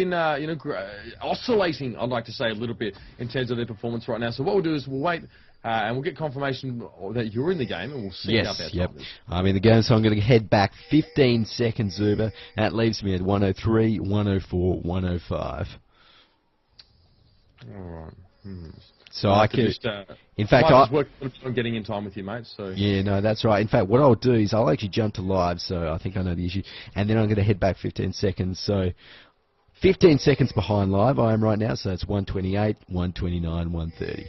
been, oscillating, I'd like to say, a little bit in terms of their performance right now. So what we'll do is we'll wait and we'll get confirmation that you're in the game, and we'll sync up our time. I'm in the game, so I'm going to head back 15 seconds, Zuba. That leaves me at 103, 104, 105. All right. So I can, in fact, I'm getting in time with you, mate. So yeah, no, that's right. In fact, what I'll do is I'll actually jump to live, so I think I know the issue, and then I'm going to head back 15 seconds. So 15 seconds behind live I am right now, so it's 128, 129, 130.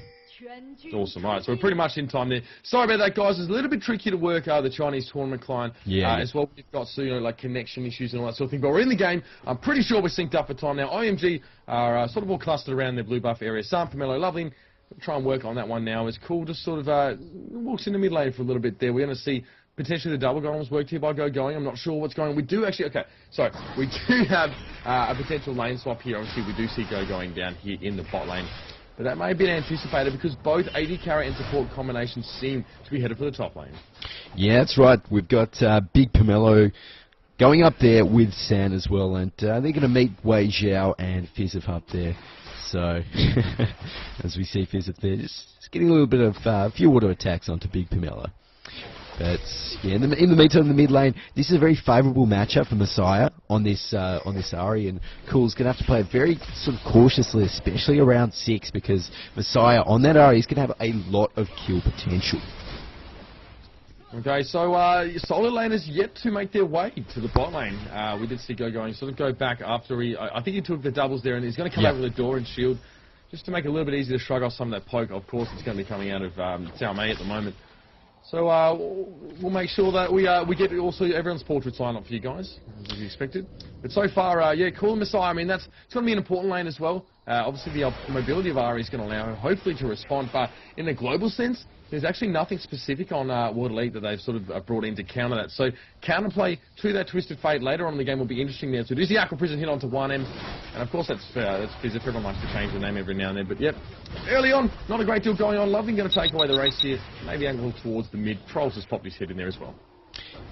Awesome. All right, so we're pretty much in time there. Sorry about that, guys. It's a little bit tricky to work the Chinese tournament client as well. We've got like connection issues and all that sort of thing. But we're in the game. I'm pretty sure we're synced up for time now. OMG are sort of all clustered around their blue buff area. Sam, Pomelo, lovely. We'll try and work on that one now. It's cool. Just sort of walks in the mid lane for a little bit there. We're going to see potentially the double goal was worked here by going. I'm not sure what's going on. We do actually, we do have a potential lane swap here. Obviously, we do see going down here in the bot lane. But that may have been anticipated because both AD carry and support combinations seem to be headed for the top lane. Yeah, that's right. We've got Big Pomelo going up there with San as well, and they're going to meet Wei Xiao and Fizzif up there. So, as we see Fizzif there, just getting a little bit of a few auto attacks onto Big Pomelo. But yeah, in the meantime, in the mid lane, this is a very favourable matchup for Messiah on this Ahri, and Cool's going to have to play it very sort of cautiously, especially around 6, because Messiah on that Ahri is going to have a lot of kill potential. Okay, so Solar Lane has yet to make their way to the bot lane. We did see going sort of go back after I think he took the doubles there, and he's going to come out with a door and shield just to make it a little bit easier to shrug off some of that poke. Of course, it's going to be coming out of Xiao Mei at the moment. So we'll make sure that we get also everyone's portraits lined up for you guys, as you expected. But so far, cool Messiah. I mean, it's going to be an important lane as well. Obviously, the mobility of Ahri is going to allow her, hopefully, to respond. But in a global sense, there's actually nothing specific on World Elite that they've sort of brought in to counter that. So counterplay to that Twisted Fate later on in the game will be interesting there. So there's the Aqua Prison hit onto 1M. And of course, that's Fizzif. Everyone likes to change the name every now and then. But yep, early on, not a great deal going on. Loving going to take away the race here. Maybe angle towards the mid. Trolls has popped his head in there as well.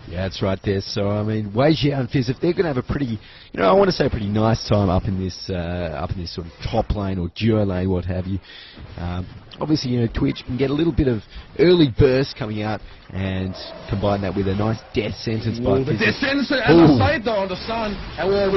Yeah, that's right there. So, I mean, Wei Xiao and Fizzif, they're going to have a pretty, I want to say a pretty nice time up in this sort of top lane or duo lane, what have you. Obviously, Twitch can get a little bit of early burst coming out and combine that with a nice death sentence by Fizzif. The death sentence, as I say it though, on the Sun, and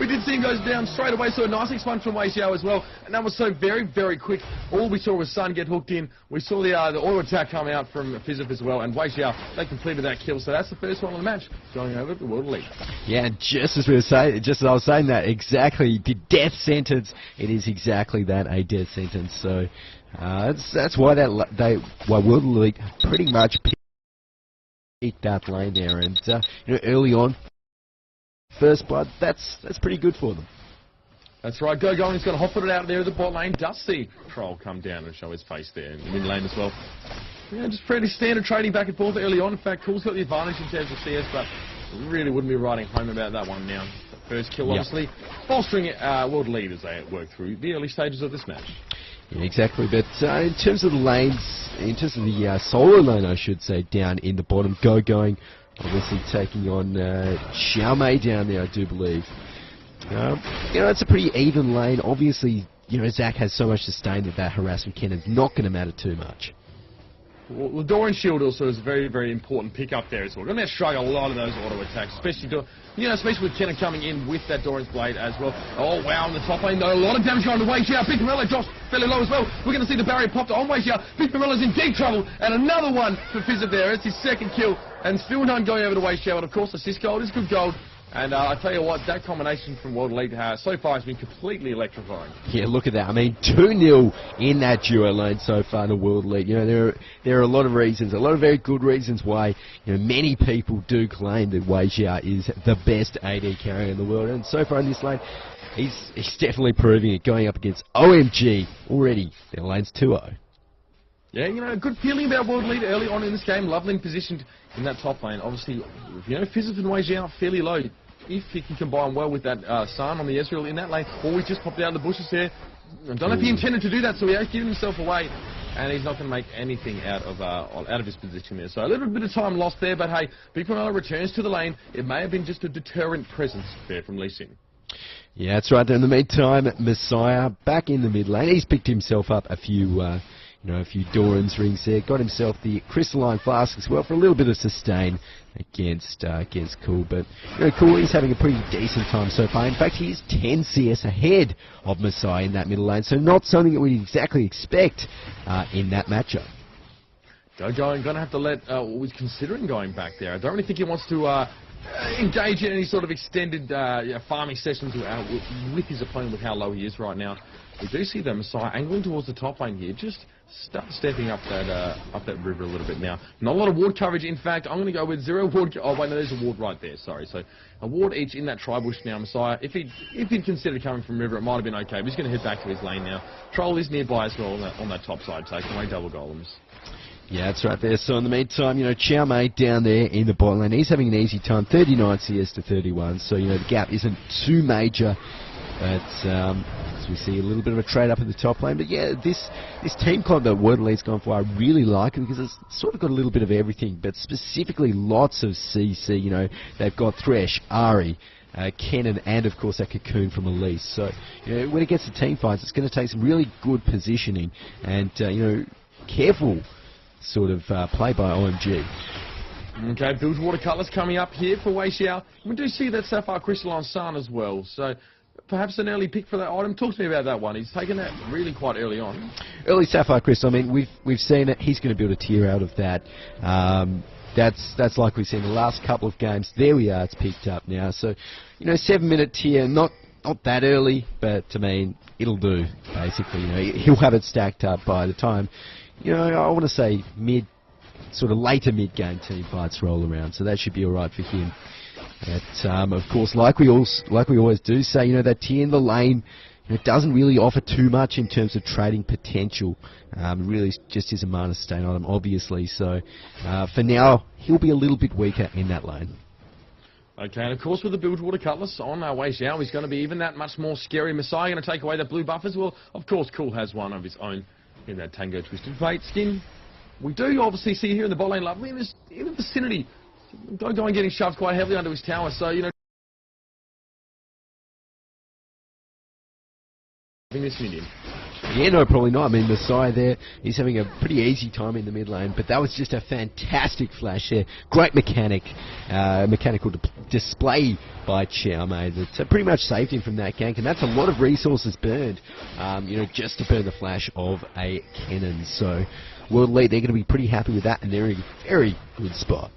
we did see him goes down straight away, so a nice expunge from Wei Xiao as well, and that was so very, very quick. All we saw was Sun get hooked in. We saw the auto attack come out from Fizzif as well, and Wei Xiao, they completed that kill, so that's the first one of the match, going over to the World Elite. Yeah, and just as I was saying that, exactly, the death sentence, it is exactly that, a death sentence, so that's why World Elite pretty much picked that lane there, and early on, first blood, that's pretty good for them. That's right, Going is going to hop it out there at the bot lane. Does see Troll come down and show his face there in the mid lane as well. Just pretty standard trading back and forth early on. In fact, Cool's got the advantage in terms of CS, but really wouldn't be writing home about that one now. First kill, obviously, bolstering World Elite as they work through the early stages of this match. Yeah, exactly, but in terms of the lanes, in terms of the solo lane, I should say, down in the bottom, Going obviously taking on Xiao Mei down there, I do believe. It's a pretty even lane. Obviously, Zach has so much sustain that harassment cannon's not going to matter too much. Well, the door and shield also is a very, very important pick up there as well. We're going to shrug a lot of those auto attacks, especially with Kenna coming in with that Doran's Blade as well. Oh, wow, on the top lane, though, a lot of damage going to Wei Xiao. Big Pomelo drops fairly low as well. We're going to see the barrier popped on Wei Xiao. Big Pomelo's in deep trouble, and another one for Fizzif there. It's his second kill, and still none going over to Wei Xiao. And of course, assist gold is good gold. And I tell you what, that combination from World Elite so far has been completely electrifying. Yeah, look at that. I mean, 2-0 in that duo lane so far in the World Elite. There are a lot of reasons, a lot of very good reasons why many people do claim that Wei Xiao is the best AD carrier in the world. And so far in this lane, he's definitely proving it, going up against OMG already. Their lane's 2-0. Yeah, good feeling about World Elite early on in this game. Lovely positioned in that top lane. Obviously, Fizzif and Wei Xiao fairly low. If he can combine well with that San on the Ezreal in that lane, he just popped out of the bushes here. I don't know if he intended to do that, so he has given himself away, and he's not going to make anything out of his position there. So a little bit of time lost there, but hey, Big Pomelo returns to the lane. It may have been just a deterrent presence there from Lee Sin. Yeah, that's right. In the meantime, Messiah back in the mid lane. He's picked himself up a few, a few Doran's rings there. Got himself the crystalline flask as well for a little bit of sustain against Cool. But Cool is having a pretty decent time so far. In fact, he's 10 CS ahead of Messiah in that middle lane. So not something that we'd exactly expect in that matchup. Going to have to let, was considering going back there. I don't really think he wants to engage in any sort of extended farming sessions with his opponent with how low he is right now. We do see the Messiah angling towards the top lane here, just stepping up that river a little bit now. Not a lot of ward coverage, in fact. I'm going to go with 0 ward. Oh wait, no, there's a ward right there. Sorry, so a ward each in that tri-bush now. Messiah, if he'd considered coming from river, it might have been okay. But he's going to head back to his lane now. Troll is nearby as well on that top side, taking away double golems. Yeah, that's right there. So in the meantime, Chow Mei down there in the bottom lane, he's having an easy time, 39 CS to 31. So, the gap isn't too major. But as we see a little bit of a trade up in the top lane. But yeah, this team comp that Wordley's gone for, I really like it because it's sort of got a little bit of everything, but specifically lots of CC. They've got Thresh, Ari, Kennen, and of course that Cocoon from Elise. So, when it gets to team fights, it's going to take some really good positioning and, careful sort of play by OMG. Okay, Bilgewater Cutlass coming up here for Wei Xiao. We do see that Sapphire Crystalline Sun as well, so perhaps an early pick for that item. Talk to me about that one. He's taken that really quite early on. Early Sapphire Crystal, I mean, we've seen it. He's going to build a tier out of that. That's like we've seen the last couple of games. There we are, it's picked up now. So, 7-minute tier, not that early, but I mean, it'll do, basically. He'll have it stacked up by the time, I want to say later mid-game team fights roll around, so that should be alright for him. But, of course, like we always do say, that tier in the lane, it doesn't really offer too much in terms of trading potential. Really just is a mana sustain item, obviously, so for now, he'll be a little bit weaker in that lane. Okay, and of course with the Bilgewater Cutlass on our way out, he's going to be even that much more scary. Messiah going to take away that blue buff as well. Of course, Cool has one of his own in that Tango Twisted Fate skin. We do obviously see here in the bot lane, Lovely in the vicinity, going getting shoved quite heavily under his tower, so, this minion. Yeah, no, probably not. I mean, Messiah there, he's having a pretty easy time in the mid lane, but that was just a fantastic flash there. Great mechanical display by Chow Mei that pretty much saved him from that gank, and that's a lot of resources burned, just to burn the flash of a Kennen. So, World League, they're going to be pretty happy with that, and they're in a very good spot.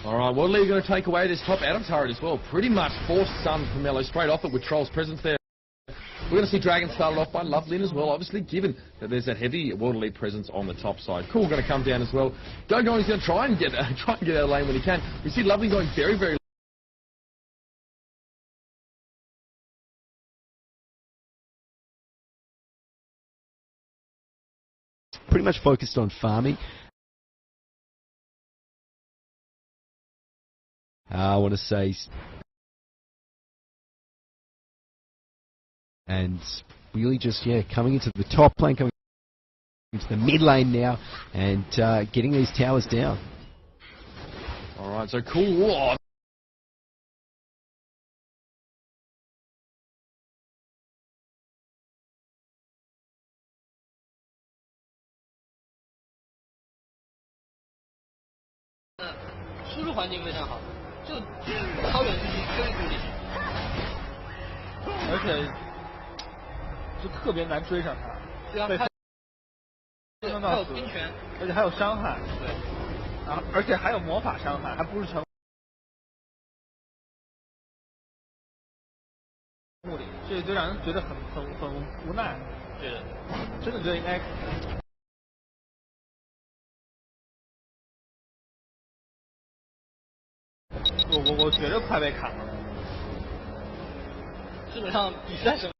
Alright, World League are going to take away this top Adam turret as well. Pretty much forced some from Mello straight off it with Troll's presence there. We're going to see Dragon started off by Lovelin as well, obviously, given that there's that heavy World Elite presence on the top side. Cool going to come down as well. He's going to try and get out of the lane when he can. We see Lovely going very, very pretty much focused on farming. I want to say, and really just coming into the top lane, coming into the mid lane now, and getting these towers down. All right, so Cool. Oh.而且就特别难追上他，对啊，他还有冰拳，而且还有伤害，对，啊，而且还有魔法伤害，还不是全物理，这就让人觉得很无奈，觉得真的觉得应该。我觉得快被砍了，基本上比赛什么。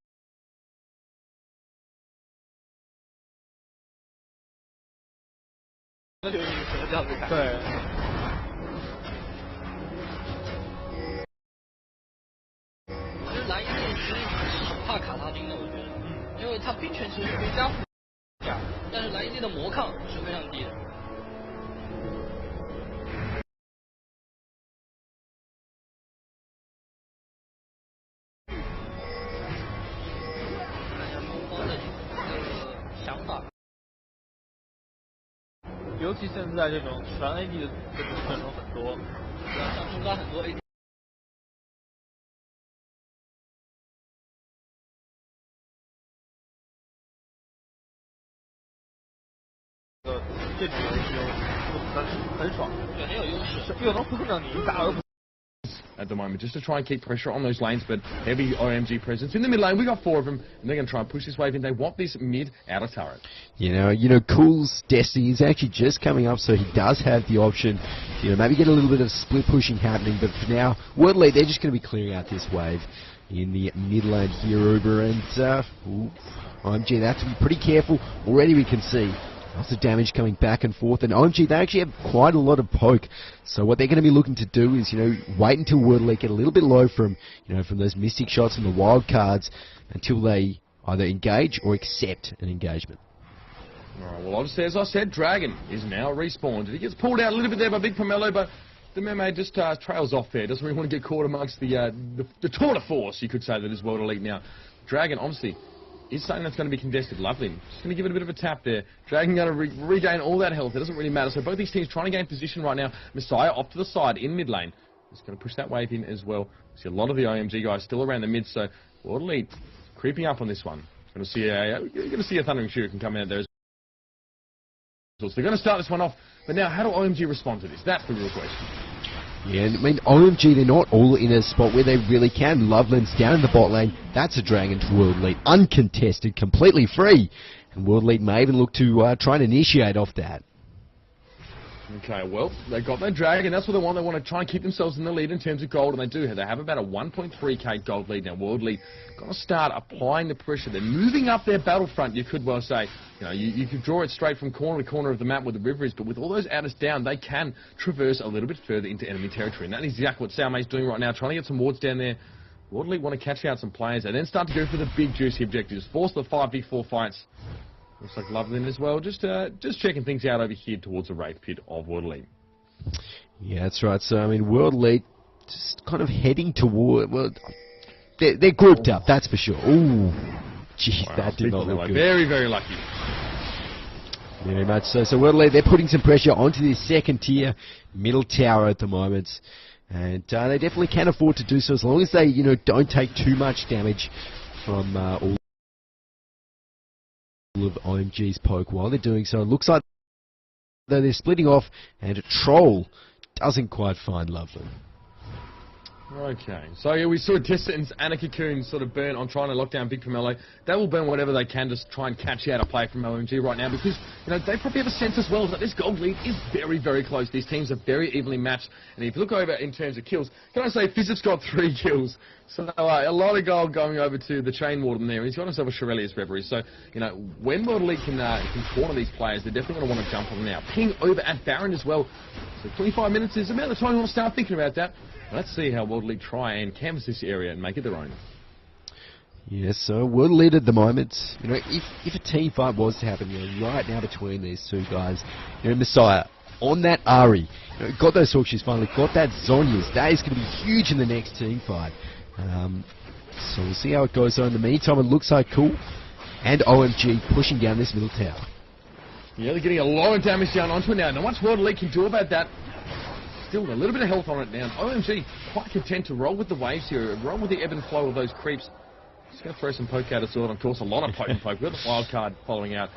对。其实蓝鹰其实很怕卡塔丁的，我觉得，因为他冰拳其实可以加负，但是蓝鹰的魔抗是非常低的。尤其现在这种全 AD 的选手很多，像中高很多 AD。这局很爽，对，很有优势，又能扶着你大而不。At the moment, just to try and keep pressure on those lanes, but heavy OMG presence in the mid lane. We got 4 of them, and they're going to try and push this wave in. They want this mid outer turret. You know, Cool's destiny is actually just coming up, so he does have the option. Maybe get a little bit of split pushing happening, but for now, World League, they're just going to be clearing out this wave in the mid lane here, Uber, and OMG, they have to be pretty careful. Already we can see lots of damage coming back and forth, and OMG, they actually have quite a lot of poke. So what they're going to be looking to do is, wait until World League get a little bit low from those mystic shots and the wild cards until they either engage or accept an engagement. Alright, well obviously, as I said, Dragon is now respawned. He gets pulled out a little bit there by Big Pomelo, but the mermaid just trails off there. Doesn't really want to get caught amongst the tour de force, you could say, that is World Elite now. Dragon, honestly, is something that's going to be contested. Lovely. Just going to give it a bit of a tap there. Dragon going to regain all that health. It doesn't really matter. So both these teams trying to gain position right now. Messiah off to the side in mid lane. Just going to push that wave in as well. See a lot of the OMG guys still around the mid. So World Elite creeping up on this one. You're going to see a Thundering Shuriken come out there as well. So they're going to start this one off. But now, how do OMG respond to this? That's the real question. Yeah, I mean, OMG, they're not all in a spot where they really can. Loveland's down in the bot lane. That's a Dragon to World Elite. Uncontested, completely free. And World Elite may even look to try and initiate off that. Okay, well, they got their Dragon. That's what they want. They want to try and keep themselves in the lead in terms of gold, and they do. They have about a 1.3k gold lead now. World Elite got to start applying the pressure. They're moving up their battlefront, you could well say. You could draw it straight from corner to corner of the map where the river is, but with all those outers down, they can traverse a little bit further into enemy territory. And that is exactly what Salmei's doing right now, trying to get some wards down there. World Elite want to catch out some players and then start to go for the big juicy objectives. Force the 5v4 fights. Looks like Loveland as well. Just checking things out over here towards the Wraith Pit of World Elite. Yeah, that's right. So, I mean, World Elite just kind of heading toward... Well, they're grouped up, that's for sure. Ooh, gee, wow, that did not look good. Very, very lucky. Very much so. So World Elite, they're putting some pressure onto this second tier middle tower at the moment. And they definitely can afford to do so as long as they, don't take too much damage from all of OMG's poke while they're doing so. It looks like they're splitting off, and Troll doesn't quite find Loveland. Okay, so yeah, we saw Distance and a Cocoon sort of burn on trying to lock down Big Pomelo. They will burn whatever they can to try and catch out a play from OMG right now, because they probably have a sense as well that this gold lead is very, very close. These teams are very evenly matched, and if you look over in terms of kills, can I say Fizzip's got 3 kills, so a lot of gold going over to the Chain Warden there. He's got himself a Shirelius Reverie, so when World Elite can corner these players, they're definitely going to want to jump on them now. Ping over at Baron as well, so 25 minutes is about the time you want to start thinking about that. Let's see how World Elite try and canvas this area and make it their own. Yes, so World Elite at the moment, if a team fight was to happen, right now between these two guys, Messiah on that Ari, got those Hawkshees finally, got that Zhonya's, that is going to be huge in the next team fight. So we'll see how it goes. So in the meantime, it looks like Cool and OMG pushing down this middle tower. Yeah, they're getting a lot of damage down onto it now. Now, what World Elite can do about that? Still a little bit of health on it now. OMG quite content to roll with the waves here, roll with the ebb and flow of those creeps. Just going to throw some poke out as well. Of course, a lot of poke. We've got the wild card following out,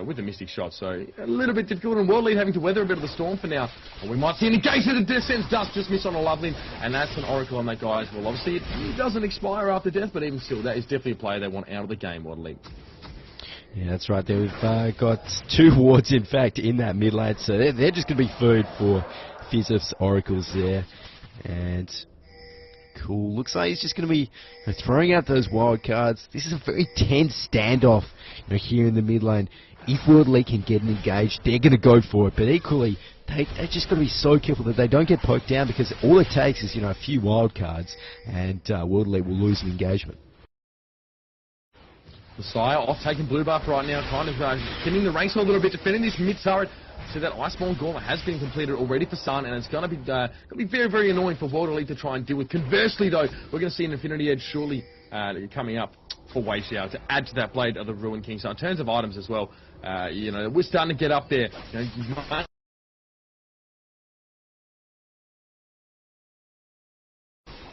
with the mystic shot. So a little bit difficult, and World Elite having to weather a bit of the storm for now. And we might see an engagement of Descent Dust just miss on a Lovely, and that's an Oracle on that guy as well. Obviously, it doesn't expire after death, but even still, that is definitely a player they want out of the game, World Elite. Yeah, that's right. They've got 2 wards, in fact, in that mid lane, so they're just going to be food for Fizzip's Oracles there. And Cool looks like he's just going to be throwing out those wild cards. This is a very tense standoff here in the mid lane. If World Elite can get engaged, they're going to go for it. But equally, they're just going to be so careful that they don't get poked down, because all it takes is a few wild cards, and World Elite will lose an engagement. Messiah off taking blue buff right now, kind of thinning the ranks a little bit, defending this mid turret. So that Iceborne Gauntlet has been completed already for Sun, and it's going to be very, very annoying for World Elite to try and deal with. Conversely, though, we're going to see an Infinity Edge surely coming up. for Wei Xiao to add to that Blade of the Ruined King. So in terms of items as well, you know, we're starting to get up there. You know,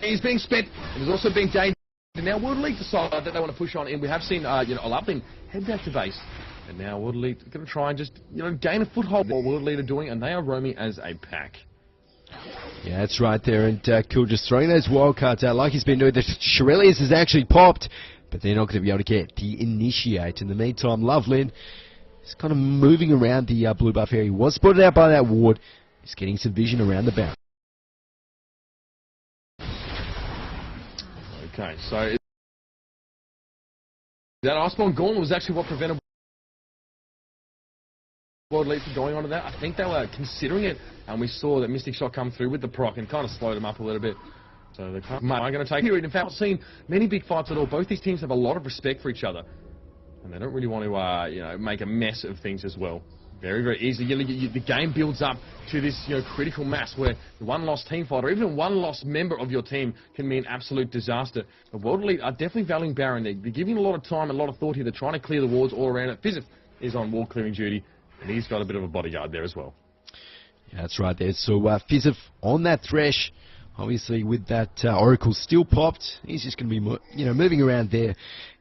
he's being spent, and he's also being gained. And now World Elite decided that they want to push on, and we have seen, you know, Olafin head back to base. And now World Elite are going to try and just, you know, gain a foothold. What World Elite are doing, and they are roaming as a pack. Yeah, that's right there, and Cool just throwing those wildcards out like he's been doing. The Shirelius has actually popped, but they're not going to be able to get the initiate. In the meantime, Lovelin is kind of moving around the blue buff area. He was spotted out by that ward. He's getting some vision around the bound. Okay, so that Iceborne Gauntlet was actually what prevented World Elite from going onto that. I think they were considering it, and we saw that Mystic Shot come through with the proc and kind of slowed them up a little bit. So they're going to take it. In fact, I've seen many big fights at all. Both these teams have a lot of respect for each other, and they don't really want to, you know, make a mess of things as well. Very, very easy. The game builds up to this, you know, critical mass where the one lost team fight or even one lost member of your team can mean absolute disaster. The World Elite are definitely valuing Baron. They're giving a lot of time and a lot of thought here. They're trying to clear the wards all around it. Fizif is on wall clearing duty, and he's got a bit of a bodyguard there as well. Yeah, that's right there. So Fizif on that Thresh, obviously with that Oracle still popped. He's just going to be, you know, moving around there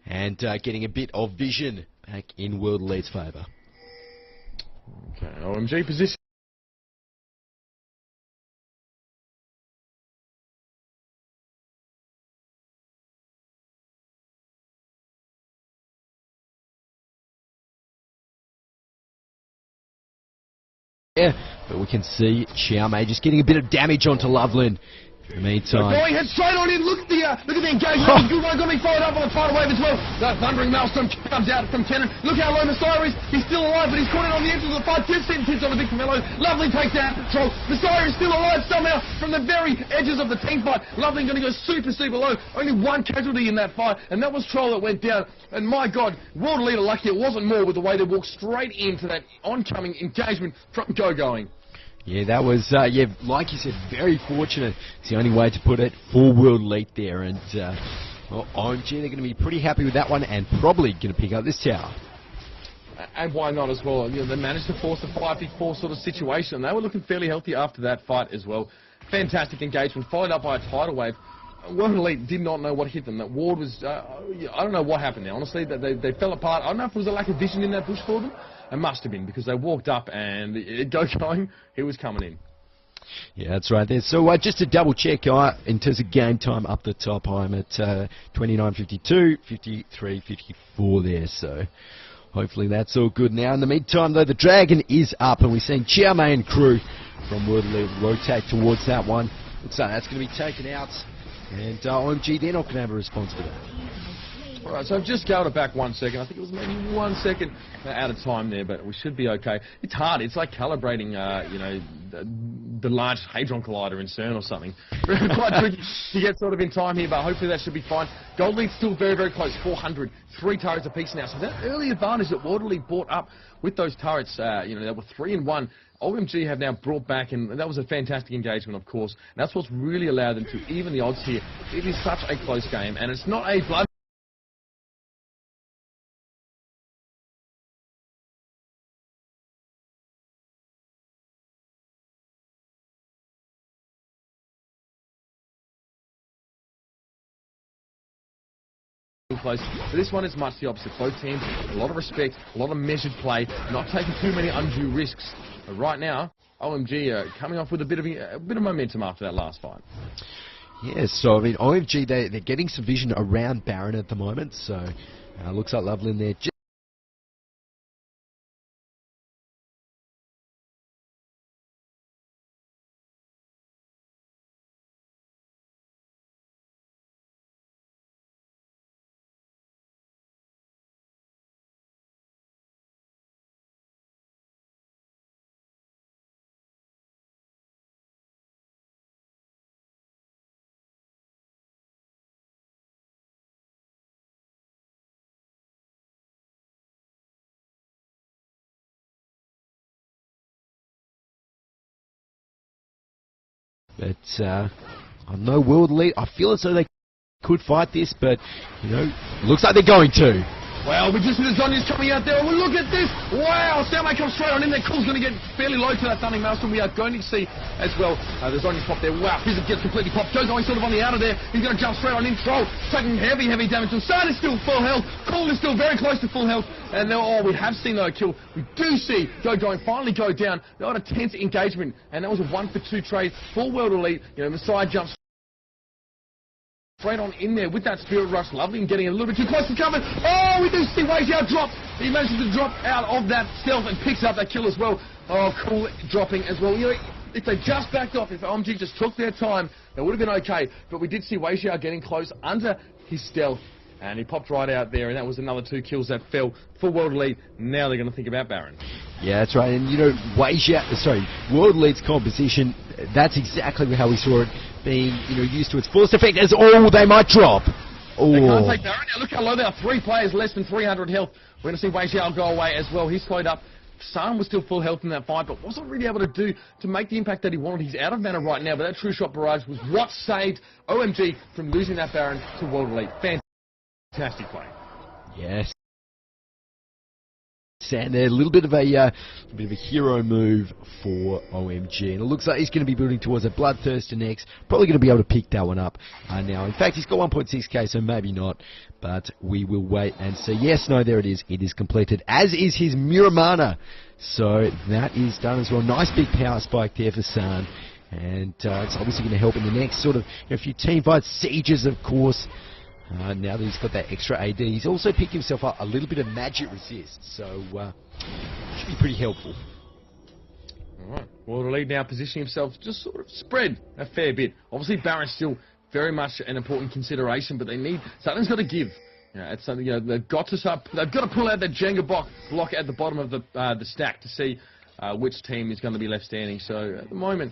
and getting a bit of vision back in World Elite's favour. Okay, OMG position. Yeah, but we can see Xiaomei just getting a bit of damage onto Lovelin. In the meantime, going head straight on in. Look at the engagement. Good one, going to be followed up on the tidal wave as well. The Thundering Maelstrom comes out from Kennen. Look how low Messiah is. He's still alive, but he's caught in on the edge of the fight. 2 seconds on the big Camelo. Lovely takes down control. Messiah is still alive somehow from the very edges of the team fight. Lovely going to go super, super low. Only one casualty in that fight, and that was Troll that went down. And my God, World Elite are lucky it wasn't more with the way they walked straight into that oncoming engagement from Go-Going. Yeah, that was, yeah, like you said, very fortunate. It's the only way to put it for World Elite there. And, well, OMG, they're going to be pretty happy with that one and probably going to pick up this tower. And why not as well? You know, they managed to force a 5v4 sort of situation. They were looking fairly healthy after that fight as well. Fantastic engagement, followed up by a tidal wave. World Elite did not know what hit them. That ward was, I don't know what happened there. Honestly, they fell apart. I don't know if it was a lack of vision in that bush for them. It must have been, because they walked up and Go-Going, he was coming in. Yeah, that's right there. So just to double check, in terms of game time up the top, I'm at 29:52, 53:54 there. So hopefully that's all good now. In the meantime, though, the Dragon is up, and we're seeing Xiaomei and crew from World Elite rotate towards that one. Looks like that's going to be taken out, and OMG, they're not going to have a response for that. Alright, so I've just scaled it back 1 second. I think it was maybe 1 second out of time there, but we should be okay. It's hard. It's like calibrating, you know, the Large Hadron Collider in CERN or something. Quite tricky to get sort of in time here, but hopefully that should be fine. Gold Lead's still very, very close. 400. 3 turrets apiece now. So that early advantage that World Elite brought up with those turrets, you know, they were 3 and 1. OMG have now brought back, and that was a fantastic engagement, of course. And that's what's really allowed them to even the odds here. It is such a close game, and it's not a blood close. But this one is much the opposite. Both teams, a lot of respect, a lot of measured play, not taking too many undue risks. But right now, OMG are coming off with a bit of momentum after that last fight. Yeah, so I mean, OMG, they're getting some vision around Baron at the moment, so looks like Lovelin there. But I know World Elite, I feel as though they could fight this, but, you know, looks like they're going to. Well, we just see the Zonia's coming out there. Well, look at this. Wow, Soundmate comes straight on in there. Cool's going to get fairly low to that Thundering Maelstrom. We are going to see as well the Zonia's pop there. Wow, Fizzard gets completely popped. Joe going sort of on the outer there. He's going to jump straight on in. Troll taking heavy damage. Sun is still full health. Cool is still very close to full health. And now, we have seen though a kill. We do see going finally go down. They got a tense engagement, and that was a 1-for-2 trade. Full World Elite. You know, Messiah jumps straight on in there with that Spirit Rush. Lovely and getting a little bit too close to cover. Oh, we do see Wei Xiao drop. He manages to drop out of that stealth and picks up that kill as well. Oh, Cool dropping as well. You know, if they just backed off, if OMG just took their time, that would have been okay. But we did see Wei Xiao getting close under his stealth, and he popped right out there, and that was another 2 kills that fell for World Elite. Now they're going to think about Baron. Yeah, that's right. And, you know, World Elite's composition, that's exactly how we saw it being, you know, used to its fullest effect as, they might drop. They can't take Baron. Now look how low they are. 3 players, less than 300 health. We're going to see Wei Xiao go away as well. He's slowed up. Sun was still full health in that fight, but wasn't really able to make the impact that he wanted. He's out of mana right now, but that True Shot Barrage was what saved OMG from losing that Baron to World Elite. Fantastic play. Yes. And a little bit of a hero move for OMG, and it looks like he's going to be building towards a Bloodthirster next. Probably going to be able to pick that one up now. In fact, he's got 1.6k, so maybe not, but we will wait and see. Yes, no, there it is. It is completed, as is his Muramana. So that is done as well. Nice big power spike there for San, and it's obviously going to help in the next sort of a few team fights, sieges, of course. Now that he's got that extra AD, he's also picked himself up a little bit of magic resist, so should be pretty helpful. Alright, World Elite now positioning himself just sort of spread a fair bit. Obviously Baron's still very much an important consideration, but something's got to give. You know, it's something, you know, they've got to pull out that Jenga block at the bottom of the stack to see which team is going to be left standing. So at the moment,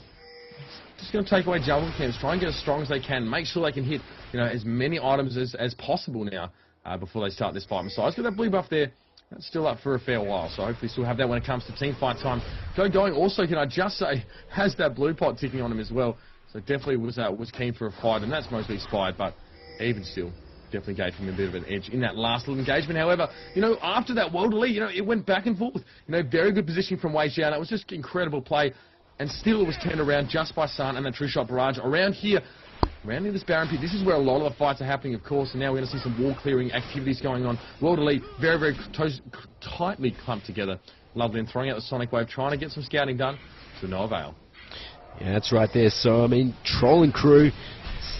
just going to take away jungle camps, try and get as strong as they can, make sure they can hit, you know, as many items as possible now before they start this fight. Messiah's got that blue buff there. That's still up for a fair while, so hopefully still have that when it comes to team fight time. Going also, can I just say, has that blue pot ticking on him as well. So definitely was keen for a fight, and that's mostly expired, but even still, definitely gave him a bit of an edge in that last little engagement. However, you know, after that World Elite, you know, it went back and forth. You know, very good positioning from Wei Xiao. It was just incredible play. And still it was turned around just by Sun and the True Shot Barrage. Around here, around in this Baron pit, this is where a lot of the fights are happening, of course, and now we're going to see some wall clearing activities going on. World Elite, very, very tightly clumped together. Lovely, and throwing out the Sonic Wave, trying to get some scouting done, to no avail. Yeah, that's right there. So, I mean, Troll and crew,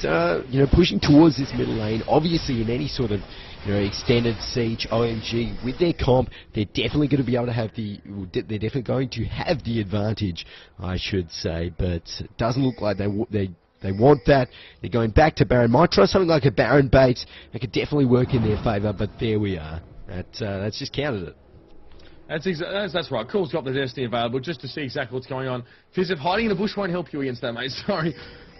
you know, pushing towards this middle lane. Obviously, in any sort of, you know, extended siege, OMG, with their comp, they're definitely going to be able to have they're definitely going to have the advantage, I should say, but it doesn't look like they want that. They're going back to Baron. Might try something like a Baron bait. That could definitely work in their favour, but there we are. That's just counted it. That's right. Cool's got the Destiny available just to see exactly what's going on. Fizz, if hiding in the bush won't help you against that, mate. Sorry.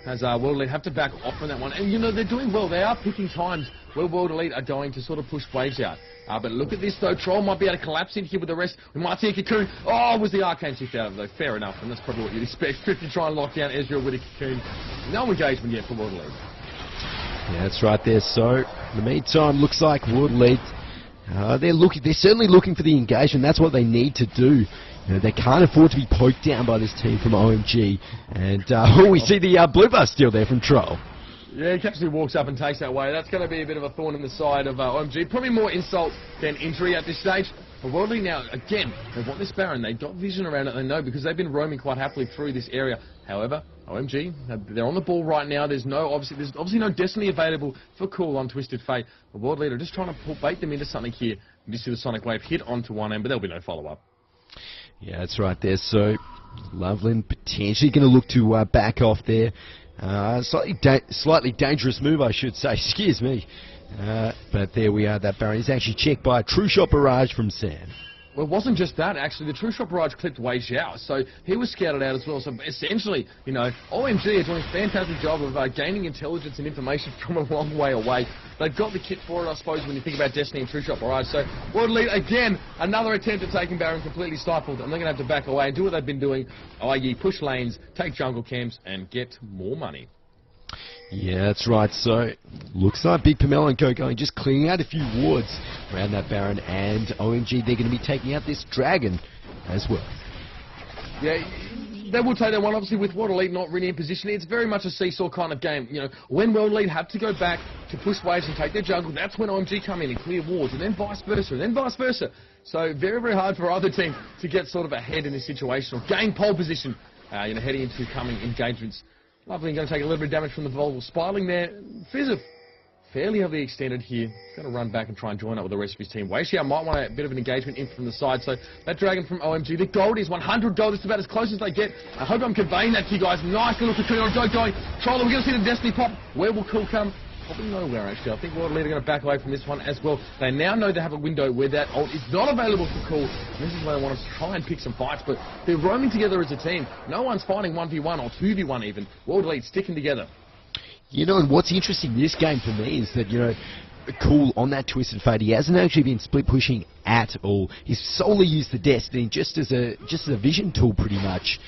As World Elite have to back off on that one. And, you know, they're doing well. They are picking times where World Elite are going to sort of push waves out. But look at this, though. Troll might be able to collapse in here with the rest. We might see a Cocoon. Oh, was the Arcane kicked out of it, though? Fair enough. And that's probably what you'd expect. 50 try and lock down Ezreal with a Cocoon. No engagement yet for World Elite. Yeah, that's right there. So, in the meantime, looks like World Elite, they're certainly looking for the engagement. That's what they need to do. You know, they can't afford to be poked down by this team from OMG. And we see the blue buff still there from Troll. Yeah, he actually walks up and takes that way. That's going to be a bit of a thorn in the side of OMG. Probably more insult than injury at this stage. But World Elite now, again, they want this Baron. They've got vision around it, they know, because they've been roaming quite happily through this area. However, OMG, they're on the ball right now. There's obviously no Destiny available for Cool on Twisted Fate. But World Elite are just trying to bait them into something here. You see the Sonic Wave hit onto one end, but there'll be no follow-up. Yeah, that's right there. So, Loveland potentially going to look to back off there. Slightly dangerous move, I should say. Excuse me. But there we are. That Baron is actually checked by a True Shot Barrage from Sam. Well, it wasn't just that, actually. The True Shot Barrage clipped Wei Xiao, so he was scouted out as well. So essentially, you know, OMG are doing a fantastic job of gaining intelligence and information from a long way away. They've got the kit for it, I suppose, when you think about Destiny and True Shot Barrage. So World Elite, again, another attempt at taking Baron completely stifled, and they're going to have to back away and do what they've been doing, i.e. push lanes, take jungle camps, and get more money. Yeah, that's right. So, looks like Big Pomelo and Go going just clearing out a few wards around that Baron, and OMG, they're going to be taking out this Dragon as well. Yeah, they will take that one, obviously, with World Elite not really in position. It's very much a seesaw kind of game. You know, when World Elite have to go back to push waves and take their jungle, that's when OMG come in and clear wards, and then vice versa, and then vice versa. So, very, very hard for either team to get sort of ahead in this situation or gain pole position, you know, heading into coming engagements. Lovely, going to take a little bit of damage from the vulnerable spiraling there. Fizz fairly heavily extended here. Going to run back and try and join up with the rest of his team. Weixiao might want a bit of an engagement in from the side. So that Dragon from OMG, the gold is 100 gold. It's about as close as they get. I hope I'm conveying that to you guys. Nice little cocoon on Go going. Troller, we're going to see the Destiny pop. Where will Cool come? Probably nowhere, actually. I think World Elite are going to back away from this one as well. They now know they have a window where that ult is not available for Cool. And this is where they want us to try and pick some fights, but they're roaming together as a team. No one's fighting 1v1 or 2v1 even. World Elite sticking together. You know, and what's interesting in this game for me is that, you know, Cool on that Twisted Fate, he hasn't actually been split pushing at all. He's solely used the Destiny just as a vision tool, pretty much,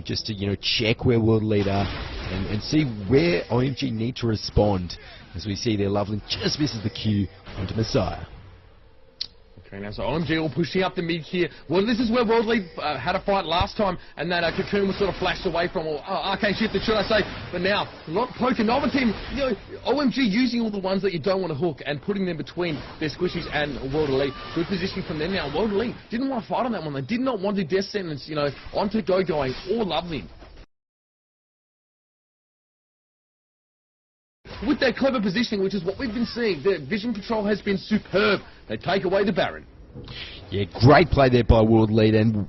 just to, you know, check where World Elite are and see where OMG need to respond. As we see there, Loveland just misses the Q onto Messiah. Okay, now so OMG all pushing up the mid here. Well, this is where World Elite had a fight last time, and that Cocoon was sort of flashed away from, or arcane shifted, should I say. But now, not poking Nova team, you know, OMG using all the ones that you don't want to hook and putting them between their squishies and World Elite. Good positioning from them now. World Elite didn't want to fight on that one. They did not want to death sentence, you know, onto Go going or Lovely. With their clever positioning, which is what we've been seeing, their vision control has been superb. They take away the Baron. Yeah, great play there by World Elite, and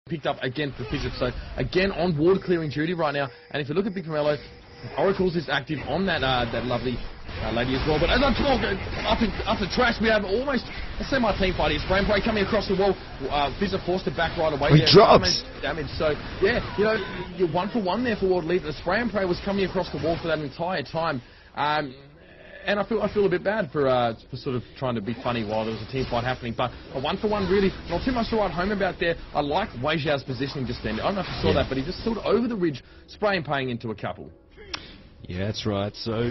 picked up again for Fidget, so again on ward clearing duty right now. And if you look at Big Pomelo, Oracles is active on that that lovely lady as well. But as I talk, up the trash, we have almost, let's say my team fight here. Spray and Pray coming across the wall. Fizz forced it back right away. He drops. Damage. So yeah, you know, you're 1 for 1 there for World Elite. The Spray and Pray was coming across the wall for that entire time. And I feel a bit bad for sort of trying to be funny while there was a team fight happening. But a 1 for 1 really, not too much to write home about there. I like Weixiao's positioning just then. I don't know if you saw that, but he just stood over the ridge, spraying and paying into a couple. Yeah, that's right. So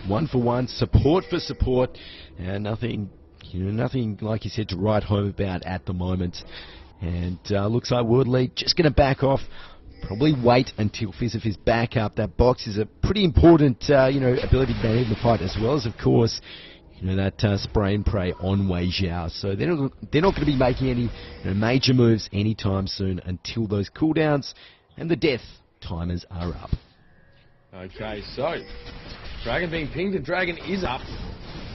1 for 1, support for support, and nothing, you know, nothing like you said to write home about at the moment. And looks like World Elite just going to back off. Probably wait until Fizz is back up. That box is a pretty important, you know, ability to manage the fight, as well as, of course, you know, that spray and pray on Weixiao. So they're not going to be making any, you know, major moves anytime soon until those cooldowns and the death timers are up. Okay, so Dragon being pinged, and Dragon is up.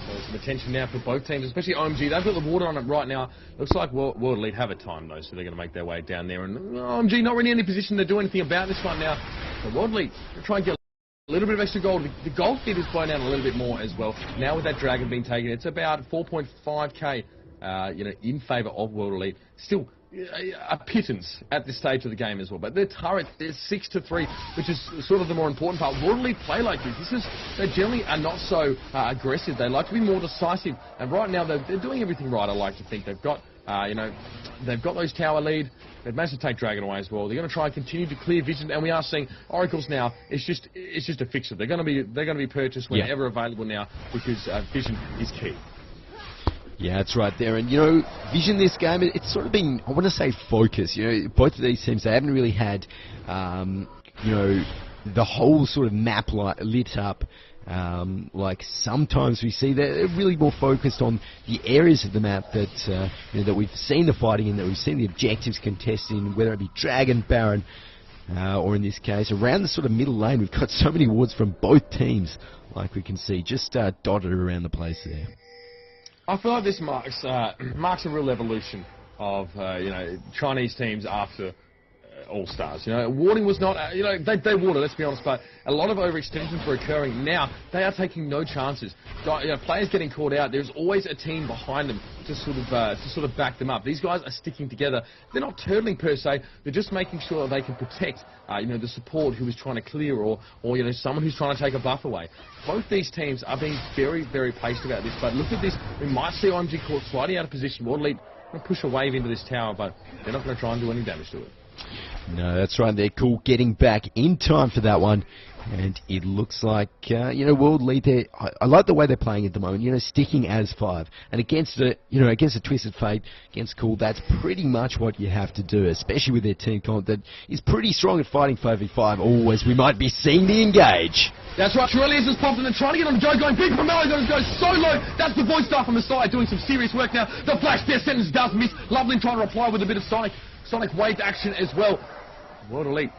So some attention now for both teams, especially OMG. They've got the water on it right now. Looks like World Elite have a time, though, so they're going to make their way down there. And OMG not really in any position to do anything about this one now. So World Elite will try and get a little bit of extra gold. The gold feed is blown out a little bit more as well. Now with that Dragon being taken, it's about 4.5k, you know, in favour of World Elite. Still a pittance at this stage of the game as well. But their turret is 6-3, which is sort of the more important part. World Elite play like this. They generally are not so aggressive. They like to be more decisive. And right now they're doing everything right, I like to think. They've got, you know, they've got those tower lead. They've managed to take Dragon away as well. They're going to try and continue to clear vision, and we are seeing Oracles now. It's just a fixer. They're going to be purchased whenever available now, because vision is key. Yeah, that's right there. And, you know, vision this game, it's sort of been, I want to say, focus. You know, both of these teams, they haven't really had, you know, the whole sort of map lit up. Like sometimes we see they're really more focused on the areas of the map that, you know, that we've seen the fighting in, that we've seen the objectives contested in, whether it be Dragon, Baron, or in this case, around the sort of middle lane. We've got so many wards from both teams, like we can see, just dotted around the place there. I feel like this marks a real evolution of Chinese teams after All-Stars. Warding was not, they warded, let's be honest, but a lot of overextensions were occurring. Now, they are taking no chances. Players getting caught out, there's always a team behind them to sort of back them up. These guys are sticking together. They're not turtling per se, they're just making sure that they can protect, the support who is trying to clear or someone who's trying to take a buff away. Both these teams are being very, very patient about this, but look at this. We might see OMG caught slightly out of position. World Elite going to push a wave into this tower, but they're not going to try and do any damage to it. No, that's right. They're cool getting back in time for that one. And it looks like, World Elite there. I like the way they're playing at the moment, sticking as 5. And against a Twisted Fate, against Cool, that's pretty much what you have to do, especially with their team comp that is pretty strong at fighting 5v5, or as we might be seeing the engage. That's right, Aurelius has popped in and trying to get on the go, going big from Mello, goes so low. That's the voice staff on the side doing some serious work now. The flash death sentence does miss. Loveland trying to reply with a bit of Sonic wave action as well. World Elite.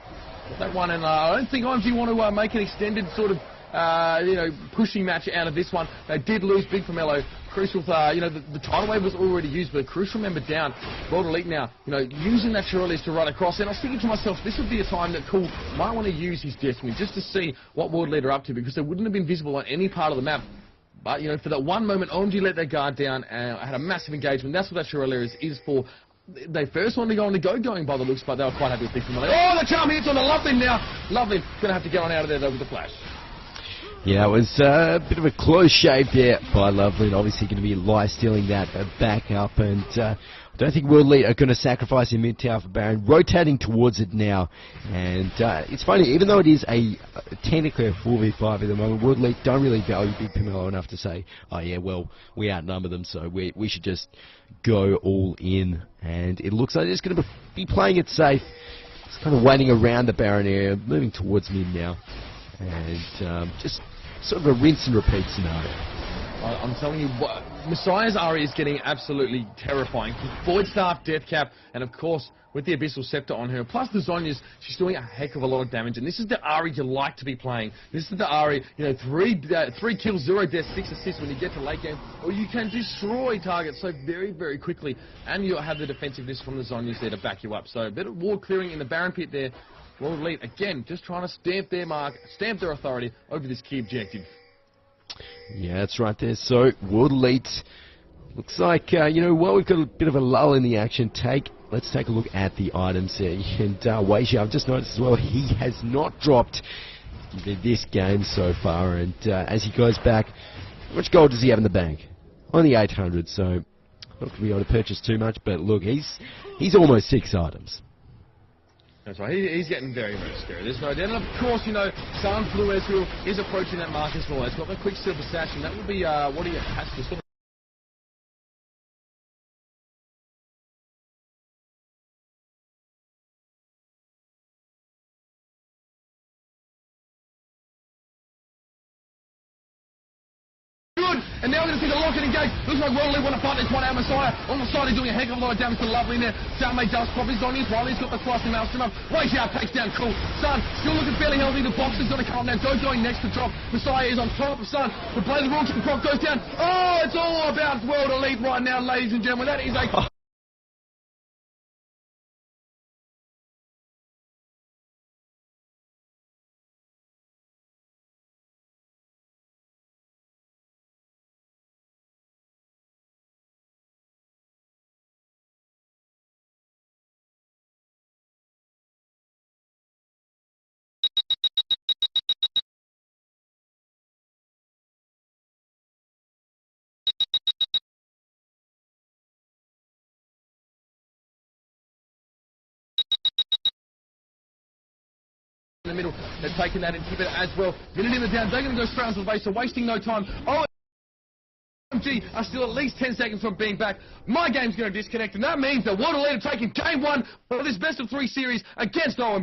That one, and I don't think OMG want to make an extended sort of, pushing match out of this one. They did lose Big Pomelo. Crucial, the tidal wave was already used, but a crucial member down. World Elite now, using that Aurelius to run across. And I was thinking to myself, this would be a time that Cool might want to use his Destiny just to see what World Elite are up to, because they wouldn't have been visible on any part of the map. But, for that one moment, OMG let their guard down and had a massive engagement. That's what that Aurelius is for. They first wanted to go on the going by the looks, but they were quite happy with Big Pomelo. Oh, the charm hits on the Loveland now. Loveland going to have to get on out of there, though, with the flash. Yeah, it was a bit of a close shave there by Loveland. Obviously going to be stealing that back up, and I don't think World Elite are going to sacrifice in mid-tower for Baron. Rotating towards it now, and it's funny, even though it is technically a 4v5 at the moment, World Elite don't really value Big Pomelo enough to say, oh yeah, well, we outnumber them, so we should just go all in. And it looks like they're just going to be playing it safe. It's kind of waiting around the Baron area, moving towards mid now, and just sort of a rinse and repeat scenario. I'm telling you, Messiah's Ari is getting absolutely terrifying. Void Staff, Death Cap, and of course, with the Abyssal Scepter on her, plus the Zhonya's, she's doing a heck of a lot of damage. And this is the Ari you like to be playing. This is the Ari, 3 kills, 0 deaths, 6 assists when you get to late game, or you can destroy targets so very, very quickly. And you have the defensiveness from the Zhonya's there to back you up. So a bit of ward clearing in the Baron pit there. World Elite, again, just trying to stamp their mark, stamp their authority over this key objective. Yeah, that's right there. So, World Elite, looks like, we've got a bit of a lull in the action. Let's take a look at the items there. And Weijia, I've just noticed as well, he has not dropped this game so far. And as he goes back, how much gold does he have in the bank? Only 800, so not going to be able to purchase too much. But look, he's almost 6 items. That's right, he's getting very, very scary. There's no doubt. And of course, San Flues is approaching that mark as well. He's got the quick silver sash, and that will be what he has to sort of. And now we're going to see the lock and engage. Looks like World Elite want to fight this one out. Messiah on the side, he's doing a heck of a lot of damage to Lovely there. Downmate does pop his on his while he's got the thrust and maelstrom up. Weijia takes down Cool. Sun still looking fairly healthy. The box is going to come up now. Going next to drop. Messiah is on top of Sun. The blade of the Rook Croc goes down. Oh, it's all about World Elite right now, ladies and gentlemen. That is a... in the middle, they're taking that inhibitor as well. Minute in the down, they're going to go straight onto the base, so wasting no time. OMG are still at least 10 seconds from being back. My game's going to disconnect, and that means that World Elite are taking game 1 of this best of 3 series against OMG.